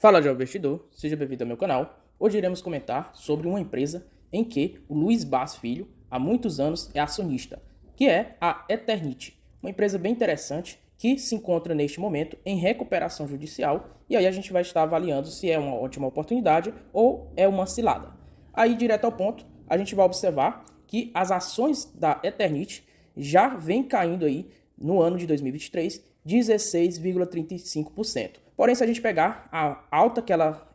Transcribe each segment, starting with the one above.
Fala, jovem investidor, seja bem-vindo ao meu canal. Hoje iremos comentar sobre uma empresa em que o Luiz Barros Filho, há muitos anos, é acionista, que é a Eternit, uma empresa bem interessante que se encontra neste momento em recuperação judicial e aí a gente vai estar avaliando se é uma ótima oportunidade ou é uma cilada. Aí, direto ao ponto, a gente vai observar que as ações da Eternit já vêm caindo aí no ano de 2023 16,35%. Porém, se a gente pegar a alta que ela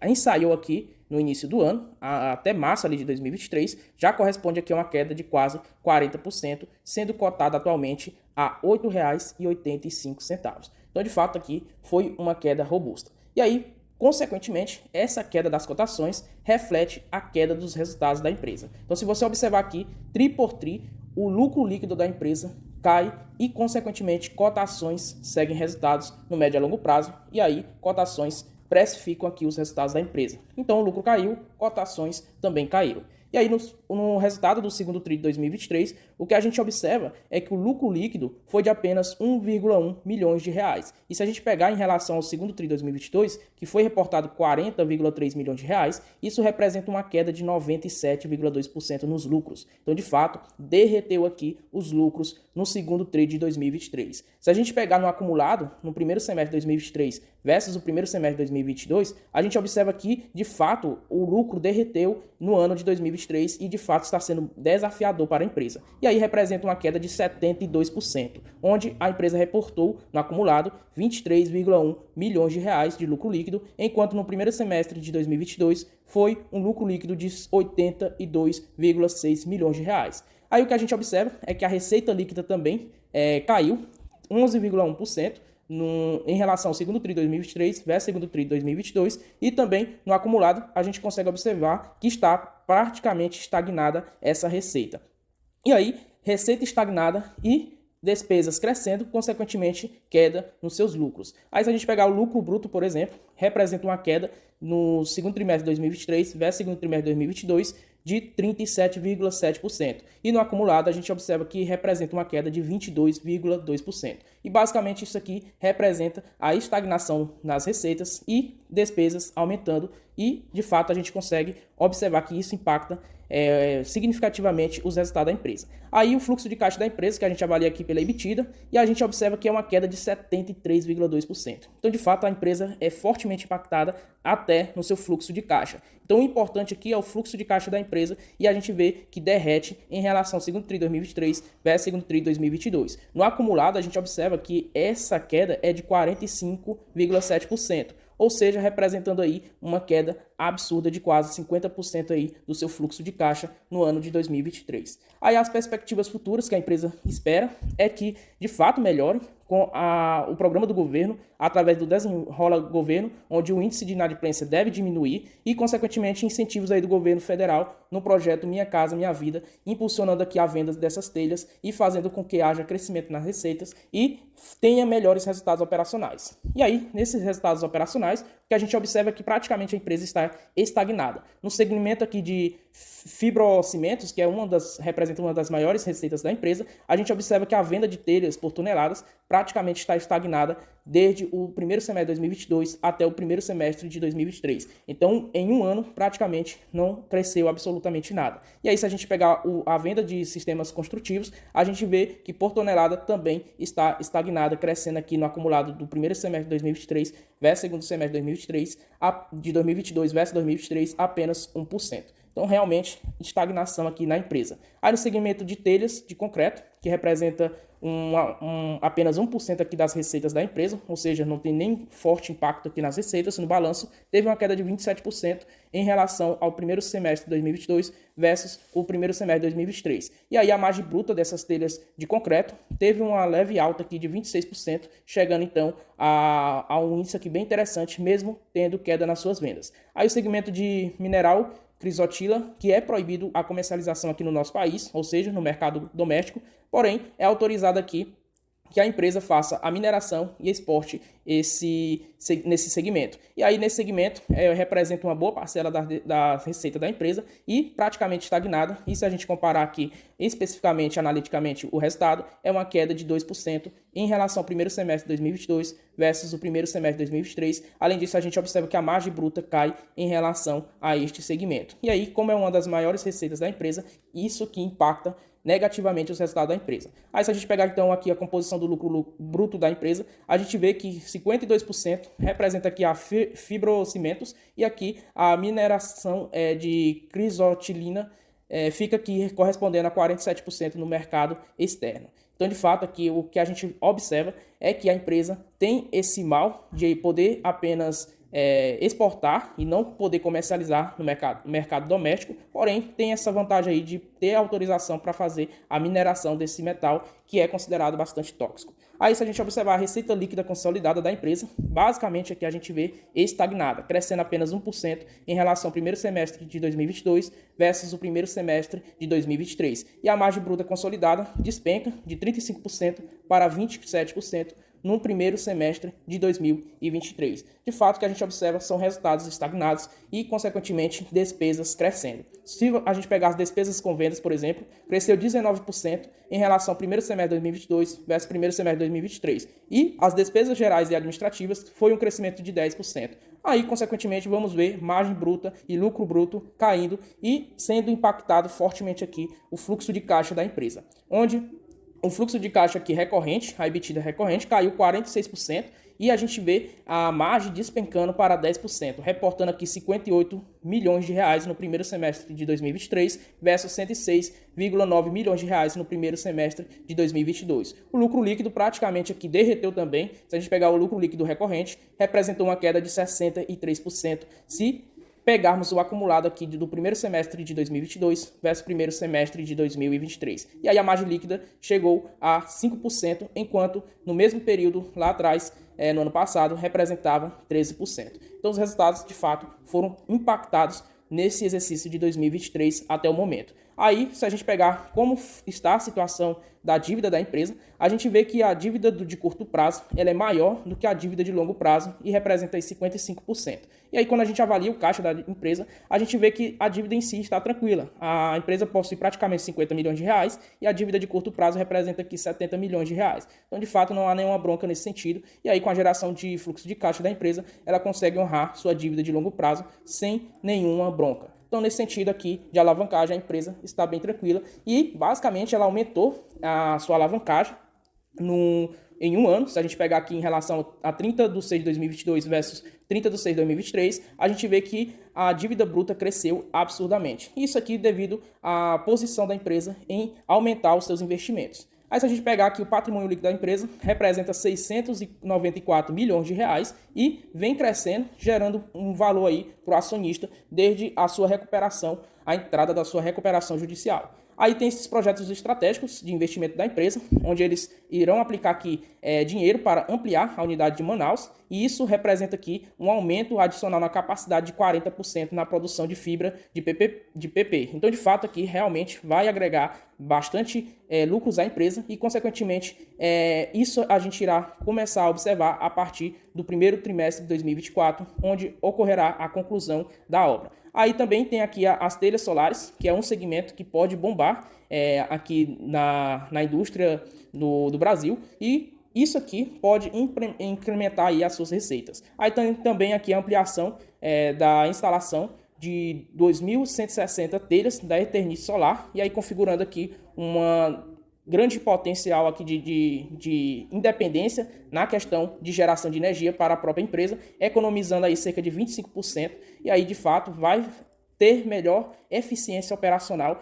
ensaiou aqui no início do ano, até março ali de 2023, já corresponde aqui a uma queda de quase 40%, sendo cotada atualmente a R$ 8,85. Então, de fato, aqui foi uma queda robusta. E aí, consequentemente, essa queda das cotações reflete a queda dos resultados da empresa. Então, se você observar aqui, tri por tri, o lucro líquido da empresa cai e, consequentemente, cotações seguem resultados no médio e longo prazo e aí cotações precificam aqui os resultados da empresa. Então, o lucro caiu, cotações também caíram. E aí, no resultado do segundo TRI de 2023, o que a gente observa é que o lucro líquido foi de apenas 1,1 milhões de reais. E se a gente pegar em relação ao segundo TRI de 2022, que foi reportado 40,3 milhões de reais, isso representa uma queda de 97,2% nos lucros. Então, de fato, derreteu aqui os lucros no segundo TRI de 2023. Se a gente pegar no acumulado, no primeiro semestre de 2023 versus o primeiro semestre de 2022, a gente observa que, de fato, o lucro derreteu no ano de 2023 e, de fato, está sendo desafiador para a empresa. E aí representa uma queda de 72%, onde a empresa reportou, no acumulado, 23,1 milhões de reais de lucro líquido, enquanto no primeiro semestre de 2022 foi um lucro líquido de 82,6 milhões de reais. Aí o que a gente observa é que a receita líquida também caiu 11,1%, em relação ao segundo TRI de 2023 versus segundo TRI de 2022 e também no acumulado a gente consegue observar que está praticamente estagnada essa receita. E aí, receita estagnada e despesas crescendo, consequentemente queda nos seus lucros. Aí se a gente pegar o lucro bruto, por exemplo, representa uma queda no segundo trimestre de 2023 versus segundo trimestre de 2022 de 37,7%. E no acumulado a gente observa que representa uma queda de 22,2%. E basicamente isso aqui representa a estagnação nas receitas e despesas aumentando e de fato a gente consegue observar que isso impacta significativamente os resultados da empresa. Aí o fluxo de caixa da empresa, que a gente avalia aqui pela EBITDA, e a gente observa que é uma queda de 73,2%. Então, de fato, a empresa é fortemente impactada até no seu fluxo de caixa. Então, o importante aqui é o fluxo de caixa da empresa e a gente vê que derrete em relação ao segundo TRI de 2023 versus segundo TRI de 2022. No acumulado, a gente observa que essa queda é de 45,7%. Ou seja, representando aí uma queda absurda de quase 50% aí do seu fluxo de caixa no ano de 2023. Aí as perspectivas futuras que a empresa espera é que, de fato, melhore com o programa do governo, através do Desenrola Governo, onde o índice de inadimplência deve diminuir e, consequentemente, incentivos aí do governo federal no projeto Minha Casa Minha Vida, impulsionando aqui a venda dessas telhas e fazendo com que haja crescimento nas receitas e tenha melhores resultados operacionais. E aí, nesses resultados operacionais, o que a gente observa é que praticamente a empresa está estagnada. No segmento aqui de fibrocimentos, que representa uma das maiores receitas da empresa, a gente observa que a venda de telhas por toneladas praticamente está estagnada desde o primeiro semestre de 2022 até o primeiro semestre de 2023. Então, em um ano, praticamente não cresceu absolutamente nada. E aí, se a gente pegar a venda de sistemas construtivos, a gente vê que por tonelada também está estagnada, crescendo aqui no acumulado do primeiro semestre de 2023 versus segundo semestre de 2023, de 2022 versus 2023, apenas 1%. Então, realmente, estagnação aqui na empresa. Aí no segmento de telhas de concreto, que representa apenas 1% aqui das receitas da empresa, ou seja, não tem nem forte impacto aqui nas receitas, no balanço, teve uma queda de 27% em relação ao primeiro semestre de 2022 versus o primeiro semestre de 2023. E aí a margem bruta dessas telhas de concreto teve uma leve alta aqui de 26%, chegando então a um índice aqui bem interessante, mesmo tendo queda nas suas vendas. Aí o segmento de mineral crisotila, que é proibido a comercialização aqui no nosso país, ou seja, no mercado doméstico, porém é autorizada aqui que a empresa faça a mineração e exporte nesse segmento. E aí, nesse segmento, representa uma boa parcela da receita da empresa e praticamente estagnada. E se a gente comparar aqui, especificamente, analiticamente, o resultado, é uma queda de 2% em relação ao primeiro semestre de 2022 versus o primeiro semestre de 2023. Além disso, a gente observa que a margem bruta cai em relação a este segmento. E aí, como é uma das maiores receitas da empresa, isso que impacta negativamente os resultados da empresa. Aí, se a gente pegar então aqui a composição do lucro bruto da empresa, a gente vê que 52% representa aqui a fibrocimentos e aqui a mineração de crisotilina fica aqui correspondendo a 47% no mercado externo. Então, de fato, aqui o que a gente observa é que a empresa tem esse mal de poder apenas exportar e não poder comercializar no mercado doméstico, porém tem essa vantagem aí de ter autorização para fazer a mineração desse metal que é considerado bastante tóxico. Aí, se a gente observar a receita líquida consolidada da empresa, basicamente aqui a gente vê estagnada, crescendo apenas 1% em relação ao primeiro semestre de 2022 versus o primeiro semestre de 2023. E a margem bruta consolidada despenca de 35% para 27% no primeiro semestre de 2023. De fato, o que a gente observa são resultados estagnados e, consequentemente, despesas crescendo. Se a gente pegar as despesas com vendas, por exemplo, cresceu 19% em relação ao primeiro semestre de 2022 versus o primeiro semestre de 2023. E as despesas gerais e administrativas foi um crescimento de 10%. Aí, consequentemente, vamos ver margem bruta e lucro bruto caindo e sendo impactado fortemente aqui o fluxo de caixa da empresa, onde o fluxo de caixa aqui recorrente, a EBITDA recorrente, caiu 46% e a gente vê a margem despencando para 10%, reportando aqui 58 milhões de reais no primeiro semestre de 2023 versus 106,9 milhões de reais no primeiro semestre de 2022. O lucro líquido praticamente aqui derreteu também. Se a gente pegar o lucro líquido recorrente, representou uma queda de 63%. Se pegarmos o acumulado aqui do primeiro semestre de 2022 versus o primeiro semestre de 2023. E aí a margem líquida chegou a 5%, enquanto no mesmo período lá atrás, no ano passado, representava 13%. Então os resultados, de fato, foram impactados nesse exercício de 2023 até o momento. Aí, se a gente pegar como está a situação da dívida da empresa, a gente vê que a dívida de curto prazo ela é maior do que a dívida de longo prazo e representa aí 55%. E aí, quando a gente avalia o caixa da empresa, a gente vê que a dívida em si está tranquila. A empresa possui praticamente 50 milhões de reais e a dívida de curto prazo representa aqui 70 milhões de reais. Então, de fato, não há nenhuma bronca nesse sentido. E aí, com a geração de fluxo de caixa da empresa, ela consegue honrar sua dívida de longo prazo sem nenhuma bronca. Então, nesse sentido aqui de alavancagem, a empresa está bem tranquila e, basicamente, ela aumentou a sua alavancagem em um ano. Se a gente pegar aqui em relação a 30 de 6 de 2022 versus 30 de 6 de 2023, a gente vê que a dívida bruta cresceu absurdamente. Isso aqui devido à posição da empresa em aumentar os seus investimentos. Aí, se a gente pegar aqui o patrimônio líquido da empresa, representa 694 milhões de reais e vem crescendo, gerando um valor aí para o acionista desde a sua recuperação, a entrada da sua recuperação judicial. Aí tem esses projetos estratégicos de investimento da empresa, onde eles irão aplicar aqui dinheiro para ampliar a unidade de Manaus, e isso representa aqui um aumento adicional na capacidade de 40% na produção de fibra de PP. Então, de fato, aqui realmente vai agregar bastante lucros à empresa e, consequentemente, isso a gente irá começar a observar a partir do primeiro trimestre de 2024, onde ocorrerá a conclusão da obra. Aí também tem aqui as telhas solares, que é um segmento que pode bombar aqui na indústria do Brasil, e isso aqui pode incrementar aí as suas receitas. Aí tem também aqui a ampliação da instalação de 2.160 telhas da Eternice Solar, e aí configurando aqui uma grande potencial aqui de independência na questão de geração de energia para a própria empresa, economizando aí cerca de 25%, e aí de fato vai ter melhor eficiência operacional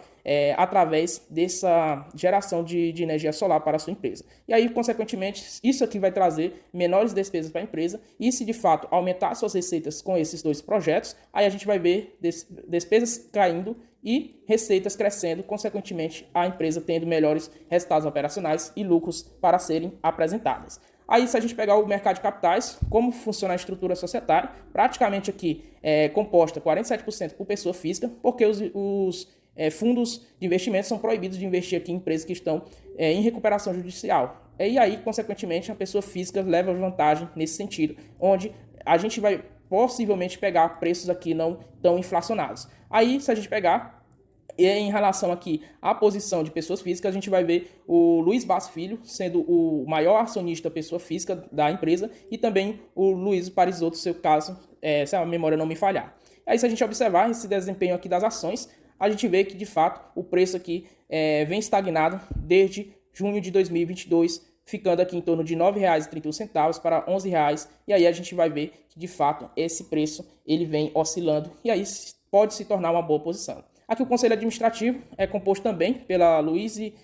através dessa geração de energia solar para a sua empresa. E aí, consequentemente, isso aqui vai trazer menores despesas para a empresa, e se de fato aumentar suas receitas com esses dois projetos, aí a gente vai ver despesas caindo e receitas crescendo, consequentemente a empresa tendo melhores resultados operacionais e lucros para serem apresentados. Aí, se a gente pegar o mercado de capitais, como funciona a estrutura societária, praticamente aqui é composta 47% por pessoa física, porque os fundos de investimento são proibidos de investir aqui em empresas que estão em recuperação judicial. E aí, consequentemente, a pessoa física leva vantagem nesse sentido, onde a gente vai possivelmente pegar preços aqui não tão inflacionados. Aí, se a gente pegar, em relação aqui à posição de pessoas físicas, a gente vai ver o Luiz Bass Filho sendo o maior acionista pessoa física da empresa e também o Luiz Parisotto, seu caso, se a memória não me falhar. Aí, se a gente observar esse desempenho aqui das ações, a gente vê que, de fato, o preço aqui vem estagnado desde junho de 2022, ficando aqui em torno de R$ 9,31 para R$ 11,00. E aí a gente vai ver que, de fato, esse preço ele vem oscilando e aí pode se tornar uma boa posição. Aqui o Conselho Administrativo é composto também pela Luíse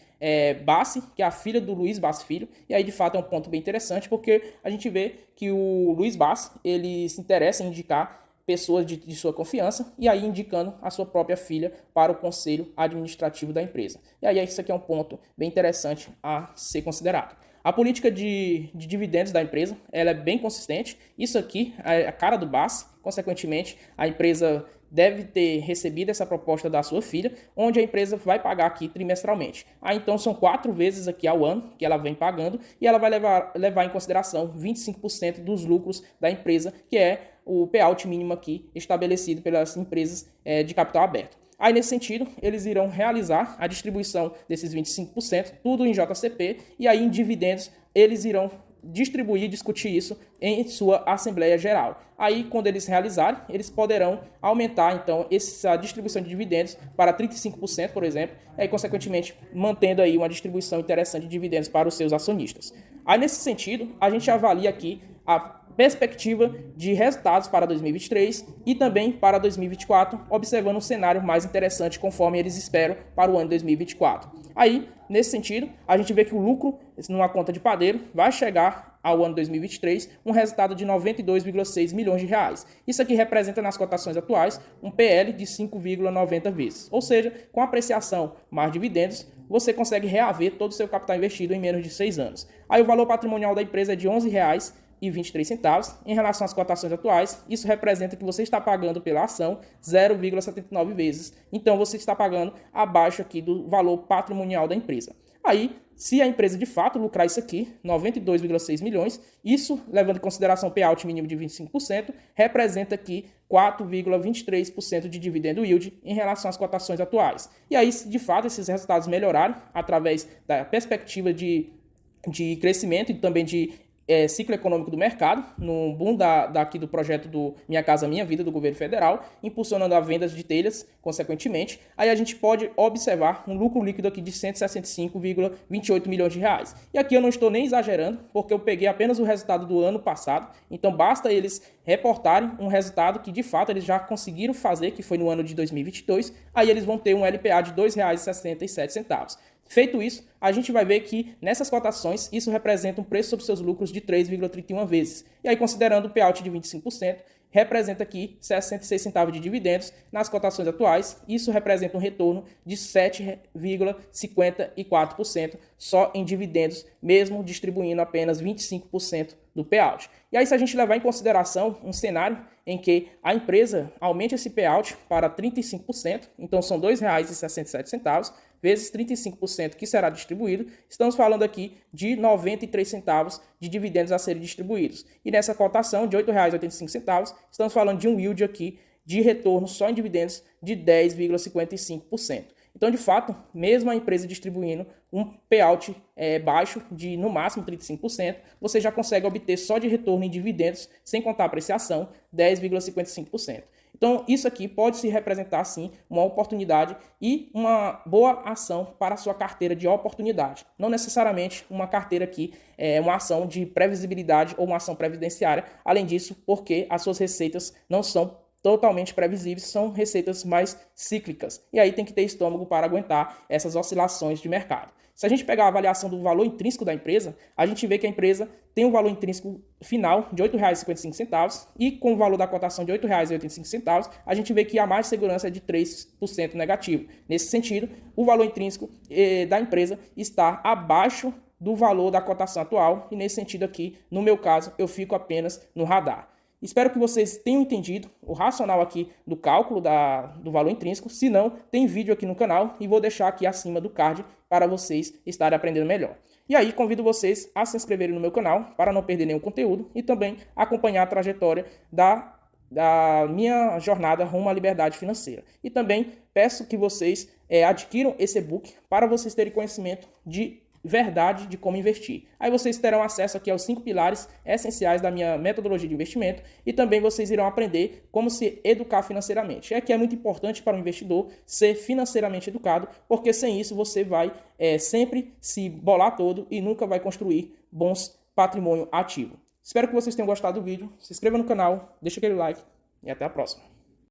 Bassi, que é a filha do Luiz Bassi Filho, e aí de fato é um ponto bem interessante, porque a gente vê que o Luiz Bassi, ele se interessa em indicar pessoas de sua confiança, e aí indicando a sua própria filha para o Conselho Administrativo da empresa. E aí isso aqui é um ponto bem interessante a ser considerado. A política de dividendos da empresa ela é bem consistente. Isso aqui é a cara do Bassi. Consequentemente, a empresa deve ter recebido essa proposta da sua filha, onde a empresa vai pagar aqui trimestralmente. Então são 4 vezes aqui ao ano que ela vem pagando e ela vai levar em consideração 25% dos lucros da empresa, que é o payout mínimo aqui estabelecido pelas empresas de capital aberto. Aí, nesse sentido, eles irão realizar a distribuição desses 25%, tudo em JCP, e aí em dividendos eles irão distribuir e discutir isso em sua Assembleia Geral. Aí, quando eles realizarem, eles poderão aumentar, então, essa distribuição de dividendos para 35%, por exemplo, e, consequentemente, mantendo aí uma distribuição interessante de dividendos para os seus acionistas. Aí, nesse sentido, a gente avalia aqui a perspectiva de resultados para 2023 e também para 2024, observando um cenário mais interessante conforme eles esperam para o ano 2024. Aí, nesse sentido, a gente vê que o lucro numa conta de padeiro vai chegar ao ano 2023 um resultado de 92,6 milhões de reais. Isso aqui representa nas cotações atuais um PL de 5,90 vezes. Ou seja, com apreciação mais dividendos, você consegue reaver todo o seu capital investido em menos de 6 anos. Aí o valor patrimonial da empresa é de R$ 11,23. Em relação às cotações atuais, isso representa que você está pagando pela ação 0,79 vezes. Então, você está pagando abaixo aqui do valor patrimonial da empresa. Aí, se a empresa de fato lucrar isso aqui, 92,6 milhões, isso, levando em consideração o payout mínimo de 25%, representa aqui 4,23% de dividendo yield em relação às cotações atuais. E aí, se de fato esses resultados melhorarem através da perspectiva de crescimento e também de ciclo econômico do mercado, no boom daqui do projeto do Minha Casa Minha Vida, do governo federal, impulsionando a vendas de telhas, consequentemente, aí a gente pode observar um lucro líquido aqui de 165,28 milhões de reais. E aqui eu não estou nem exagerando, porque eu peguei apenas o resultado do ano passado, então basta eles reportarem um resultado que de fato eles já conseguiram fazer, que foi no ano de 2022, aí eles vão ter um LPA de R$ 2,67. Feito isso, a gente vai ver que nessas cotações isso representa um preço sobre seus lucros de 3,31 vezes. E aí, considerando o payout de 25%, representa aqui 66 centavos de dividendos. Nas cotações atuais, isso representa um retorno de 7,54% só em dividendos, mesmo distribuindo apenas 25% do payout. E aí, se a gente levar em consideração um cenário em que a empresa aumente esse payout para 35%, então são R$ 2,67, vezes 35% que será distribuído, estamos falando aqui de 93 centavos de dividendos a serem distribuídos. E nessa cotação de R$ 8,85, estamos falando de um yield aqui de retorno só em dividendos de 10,55%. Então, de fato, mesmo a empresa distribuindo um payout baixo de no máximo 35%, você já consegue obter só de retorno em dividendos, sem contar a apreciação, 10,55%. Então, isso aqui pode se representar, sim, uma oportunidade e uma boa ação para a sua carteira de oportunidade. Não necessariamente uma carteira aqui, uma ação de previsibilidade ou uma ação previdenciária. Além disso, porque as suas receitas não são totalmente previsíveis, são receitas mais cíclicas. E aí tem que ter estômago para aguentar essas oscilações de mercado. Se a gente pegar a avaliação do valor intrínseco da empresa, a gente vê que a empresa tem um valor intrínseco final de R$ 8,55 e com o valor da cotação de R$ 8,85, a gente vê que a margem de segurança é de 3% negativo. Nesse sentido, o valor intrínseco da empresa está abaixo do valor da cotação atual e nesse sentido aqui, no meu caso, eu fico apenas no radar. Espero que vocês tenham entendido o racional aqui do cálculo do valor intrínseco. Se não, tem vídeo aqui no canal e vou deixar aqui acima do card para vocês estarem aprendendo melhor. E aí convido vocês a se inscreverem no meu canal para não perder nenhum conteúdo e também acompanhar a trajetória da minha jornada rumo à liberdade financeira. E também peço que vocês adquiram esse e-book para vocês terem conhecimento de verdade de como investir. Aí vocês terão acesso aqui aos 5 pilares essenciais da minha metodologia de investimento e também vocês irão aprender como se educar financeiramente. É que é muito importante para o investidor ser financeiramente educado, porque sem isso você vai sempre se bolar todo e nunca vai construir bons patrimônio ativo. Espero que vocês tenham gostado do vídeo. Se inscreva no canal, deixa aquele like e até a próxima.